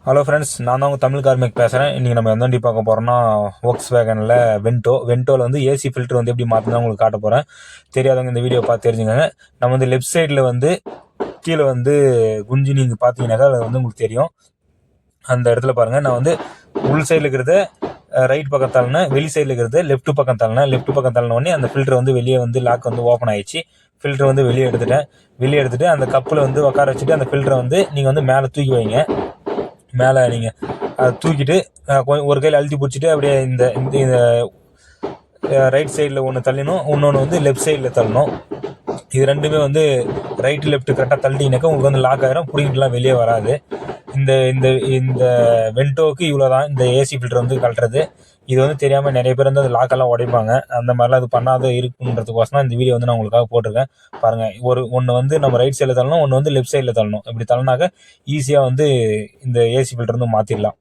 Hello friends, நான் தான் உங்கள் தமிழ் கார்மிக் பேசுகிறேன். இன்றைக்கி நம்ம எந்த வண்டி பார்க்க போகிறோம்னா Volkswagenல வென்டோவில் வந்து ஏசி ஃபில்டர் வந்து எப்படி மாற்றினா உங்களுக்கு காட்ட போகிறேன். தெரியாதவங்க இந்த வீடியோ பார்த்து தெரிஞ்சுக்கோங்க. நம்ம வந்து லெஃப்ட் சைடில் வந்து கீழே வந்து குஞ்சு நீங்கள் பார்த்தீங்கன்னாக்கா அது வந்து உங்களுக்கு தெரியும். அந்த இடத்துல பாருங்கள், நான் வந்து உள் சைடில் இருக்கிறத ரைட் பக்கம் தள்ளினேன், வெளி சைடில் இருக்கிறத லெஃப்ட் பக்கம் தள்ளினேன். லெஃப்ட் பக்கம் தள்ளினோடனே அந்த ஃபில்டர் வந்து வெளியே வந்து லாக் வந்து ஓப்பன் ஆயிடுச்சு. ஃபில்டர் வந்து வெளியே எடுத்துட்டு அந்த கப்பில் வந்து உட்கார வச்சுட்டு அந்த ஃபில்டரை வந்து நீங்கள் வந்து மேலே தூக்கி வைங்க. மேலே நீங்கள் அதை தூக்கிட்டு கொஞ்சம் ஒரு கையில் அழுத்தி பிடிச்சிட்டு அப்படியே இந்த இந்த ரைட் சைடில் ஒன்று தள்ளணும், இன்னொன்று வந்து லெஃப்ட் சைடில் தள்ளணும். இது ரெண்டுமே வந்து ரைட்டு லெஃப்ட்டு கரெக்டாக தள்ளிட்டீங்கன்னாக்கா உங்களுக்கு வந்து லாக் ஆகிரும், பிடிங்கிட்டுலாம் வெளியே வராது. இந்த இந்த இந்த வென்டோவுக்கு இவ்வளோ தான் இந்த ஏசி ஃபில்டர் வந்து கழட்டுறது. இது வந்து தெரியாமல் நிறைய பேர் வந்து அந்த லாக்கெல்லாம் உடைப்பாங்க. அந்த மாதிரிலாம் அது பண்ணாத இருக்குன்றதுக்கோசரம் இந்த வீடியோ வந்து நான் உங்களுக்காக போட்டிருக்கேன். பாருங்கள், ஒன்று வந்து நம்ம ரைட் சைடில் தள்ளணும், ஒன்று வந்து லெஃப்ட் சைடில் தள்ளணும். இப்படி தள்ளினாக்க ஈஸியாக வந்து இந்த ஏசி ஃபில்டர் வந்து மாற்றிடலாம்.